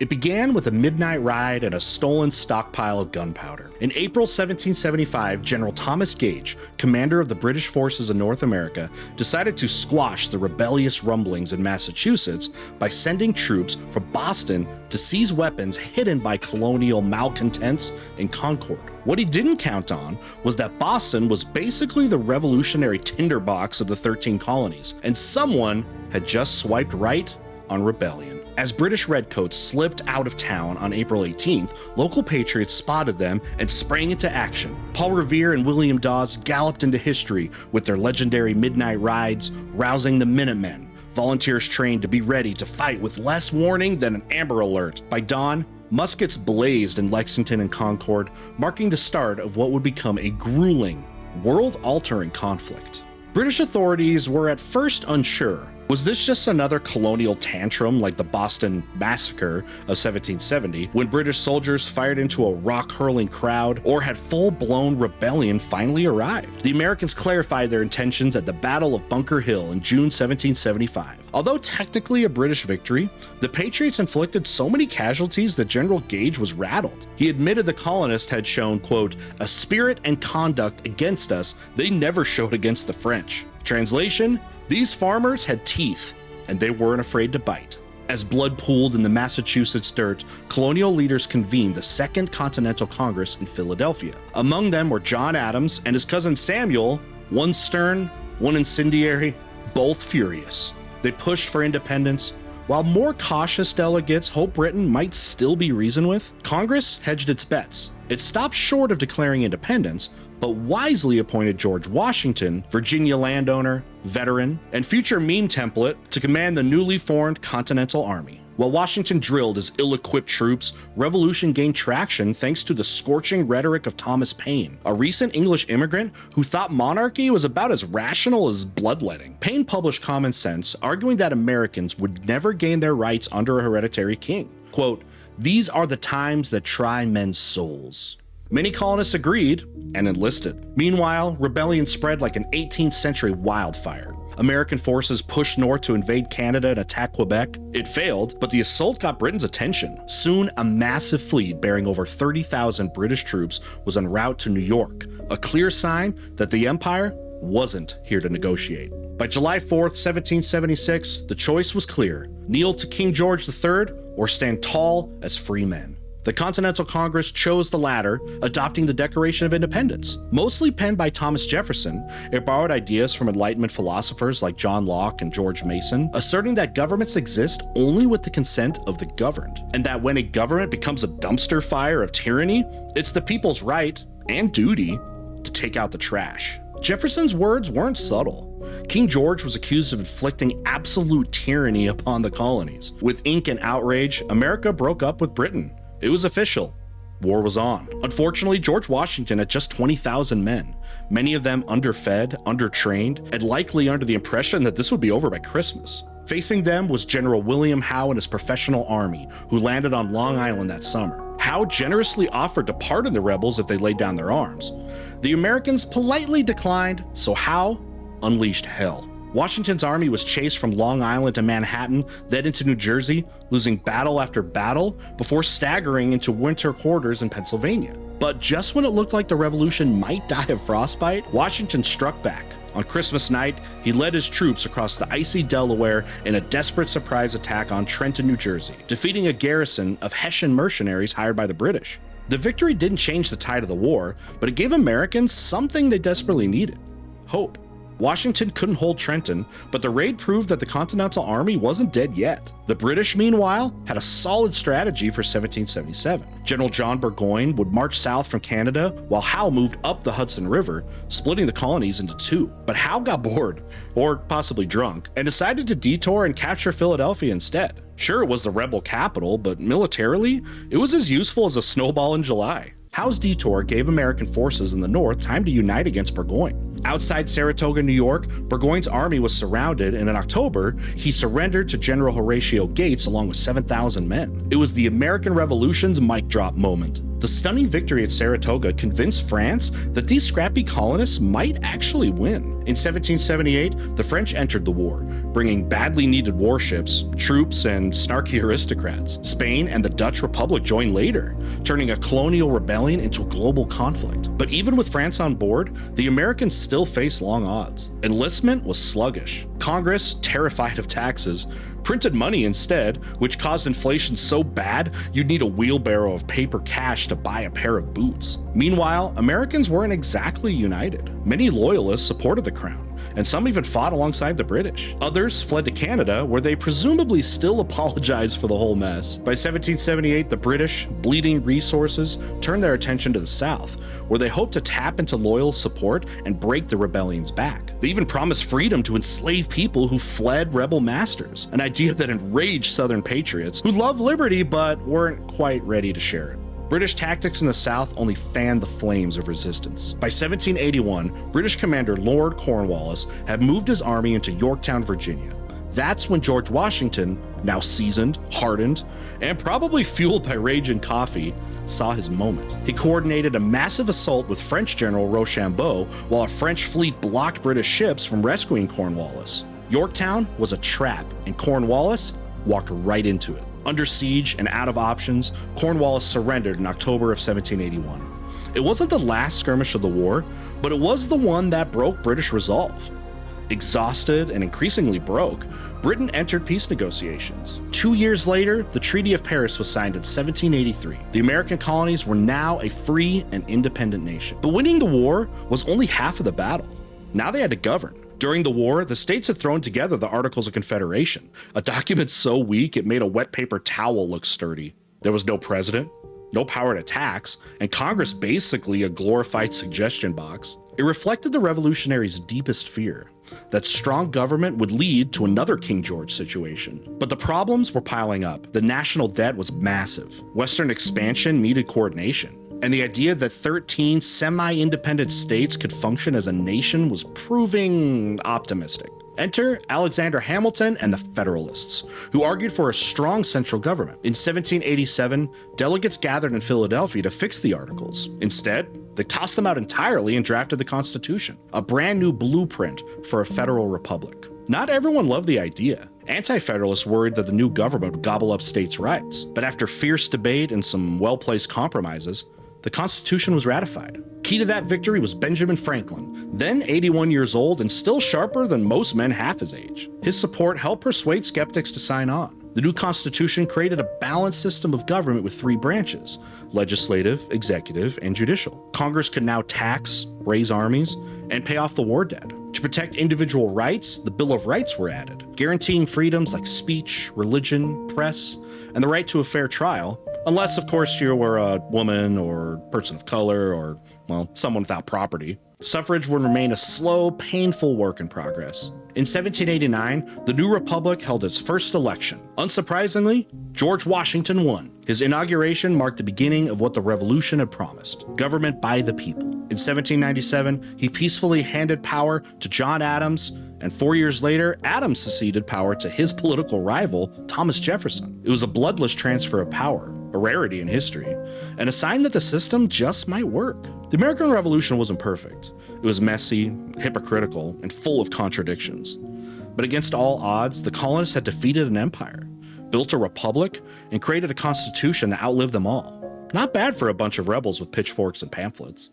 It began with a midnight ride and a stolen stockpile of gunpowder. In April 1775, General Thomas Gage, commander of the British forces in North America, decided to squash the rebellious rumblings in Massachusetts by sending troops from Boston to seize weapons hidden by colonial malcontents in Concord. What he didn't count on was that Boston was basically the revolutionary tinderbox of the 13 colonies, and someone had just swiped right on rebellion. As British redcoats slipped out of town on April 18th, local patriots spotted them and sprang into action. Paul Revere and William Dawes galloped into history with their legendary midnight rides, rousing the Minutemen, volunteers trained to be ready to fight with less warning than an Amber Alert. By dawn, muskets blazed in Lexington and Concord, marking the start of what would become a grueling, world-altering conflict. British authorities were at first unsure. Was this just another colonial tantrum like the Boston Massacre of 1770, when British soldiers fired into a rock-hurling crowd, or had full-blown rebellion finally arrived? The Americans clarified their intentions at the Battle of Bunker Hill in June 1775. Although technically a British victory, the Patriots inflicted so many casualties that General Gage was rattled. He admitted the colonists had shown, quote, a spirit and conduct against us they never showed against the French. Translation: these farmers had teeth, and they weren't afraid to bite. As blood pooled in the Massachusetts dirt, colonial leaders convened the Second Continental Congress in Philadelphia. Among them were John Adams and his cousin Samuel, one stern, one incendiary, both furious. They pushed for independence. While more cautious delegates hoped Britain might still be reasoned with, Congress hedged its bets. It stopped short of declaring independence, but wisely appointed George Washington, Virginia landowner, veteran, and future meme template, to command the newly formed Continental Army. While Washington drilled his ill-equipped troops, revolution gained traction thanks to the scorching rhetoric of Thomas Paine, a recent English immigrant who thought monarchy was about as rational as bloodletting. Paine published Common Sense, arguing that Americans would never gain their rights under a hereditary king. Quote, "These are the times that try men's souls." Many colonists agreed and enlisted. Meanwhile, rebellion spread like an 18th century wildfire. American forces pushed north to invade Canada and attack Quebec. It failed, but the assault got Britain's attention. Soon, a massive fleet bearing over 30,000 British troops was en route to New York, a clear sign that the Empire wasn't here to negotiate. By July 4th, 1776, the choice was clear: kneel to King George III or stand tall as free men. The Continental Congress chose the latter, adopting the Declaration of Independence. Mostly penned by Thomas Jefferson, it borrowed ideas from Enlightenment philosophers like John Locke and George Mason, asserting that governments exist only with the consent of the governed, and that when a government becomes a dumpster fire of tyranny, it's the people's right and duty to take out the trash. Jefferson's words weren't subtle. King George was accused of inflicting absolute tyranny upon the colonies. With ink and outrage, America broke up with Britain. It was official. War was on. Unfortunately, George Washington had just 20,000 men, many of them underfed, undertrained, and likely under the impression that this would be over by Christmas. Facing them was General William Howe and his professional army, who landed on Long Island that summer. Howe generously offered to pardon the rebels if they laid down their arms. The Americans politely declined, so Howe unleashed hell. Washington's army was chased from Long Island to Manhattan, then into New Jersey, losing battle after battle before staggering into winter quarters in Pennsylvania. But just when it looked like the revolution might die of frostbite, Washington struck back. On Christmas night, he led his troops across the icy Delaware in a desperate surprise attack on Trenton, New Jersey, defeating a garrison of Hessian mercenaries hired by the British. The victory didn't change the tide of the war, but it gave Americans something they desperately needed: hope. Washington couldn't hold Trenton, but the raid proved that the Continental Army wasn't dead yet. The British, meanwhile, had a solid strategy for 1777. General John Burgoyne would march south from Canada, while Howe moved up the Hudson River, splitting the colonies into two. But Howe got bored, or possibly drunk, and decided to detour and capture Philadelphia instead. Sure, it was the rebel capital, but militarily, it was as useful as a snowball in July. Howe's detour gave American forces in the north time to unite against Burgoyne. Outside Saratoga, New York, Burgoyne's army was surrounded, and in October, he surrendered to General Horatio Gates along with 7,000 men. It was the American Revolution's mic drop moment. The stunning victory at Saratoga convinced France that these scrappy colonists might actually win. In 1778, the French entered the war, bringing badly needed warships, troops, and snarky aristocrats. Spain and the Dutch Republic joined later, turning a colonial rebellion into a global conflict. But even with France on board, the Americans still faced long odds. Enlistment was sluggish. Congress, terrified of taxes, printed money instead, which caused inflation so bad you'd need a wheelbarrow of paper cash to buy a pair of boots. Meanwhile, Americans weren't exactly united. Many loyalists supported the crown, and some even fought alongside the British. Others fled to Canada, where they presumably still apologized for the whole mess. By 1778, the British, bleeding resources, turned their attention to the South, where they hoped to tap into loyal support and break the rebellion's back. They even promised freedom to enslaved people who fled rebel masters, an idea that enraged Southern patriots who loved liberty but weren't quite ready to share it. British tactics in the South only fanned the flames of resistance. By 1781, British commander Lord Cornwallis had moved his army into Yorktown, Virginia. That's when George Washington, now seasoned, hardened, and probably fueled by rage and coffee, saw his moment. He coordinated a massive assault with French General Rochambeau while a French fleet blocked British ships from rescuing Cornwallis. Yorktown was a trap, and Cornwallis walked right into it. Under siege and out of options, Cornwallis surrendered in October of 1781. It wasn't the last skirmish of the war, but it was the one that broke British resolve. Exhausted and increasingly broke, Britain entered peace negotiations. 2 years later, the Treaty of Paris was signed in 1783. The American colonies were now a free and independent nation. But winning the war was only half of the battle. Now they had to govern. During the war, the states had thrown together the Articles of Confederation, a document so weak it made a wet paper towel look sturdy. There was no president, no power to tax, and Congress basically a glorified suggestion box. It reflected the revolutionaries' deepest fear, that strong government would lead to another King George situation. But the problems were piling up. The national debt was massive. Western expansion needed coordination. And the idea that 13 semi-independent states could function as a nation was proving optimistic. Enter Alexander Hamilton and the Federalists, who argued for a strong central government. In 1787, delegates gathered in Philadelphia to fix the Articles. Instead, they tossed them out entirely and drafted the Constitution, a brand new blueprint for a federal republic. Not everyone loved the idea. Anti-Federalists worried that the new government would gobble up states' rights. But after fierce debate and some well-placed compromises, the Constitution was ratified. Key to that victory was Benjamin Franklin, then 81 years old and still sharper than most men half his age. His support helped persuade skeptics to sign on. The new Constitution created a balanced system of government with 3 branches: legislative, executive, and judicial. Congress could now tax, raise armies, and pay off the war debt. To protect individual rights, the Bill of Rights were added, guaranteeing freedoms like speech, religion, press, and the right to a fair trial, unless, of course, you were a woman or person of color or, well, someone without property. Suffrage would remain a slow, painful work in progress. In 1789, the new republic held its first election. Unsurprisingly, George Washington won. His inauguration marked the beginning of what the Revolution had promised: government by the people. In 1797, he peacefully handed power to John Adams, and 4 years later, Adams succeeded power to his political rival, Thomas Jefferson. It was a bloodless transfer of power, a rarity in history, and a sign that the system just might work. The American Revolution wasn't perfect. It was messy, hypocritical, and full of contradictions. But against all odds, the colonists had defeated an empire, built a republic, and created a constitution that outlived them all. Not bad for a bunch of rebels with pitchforks and pamphlets.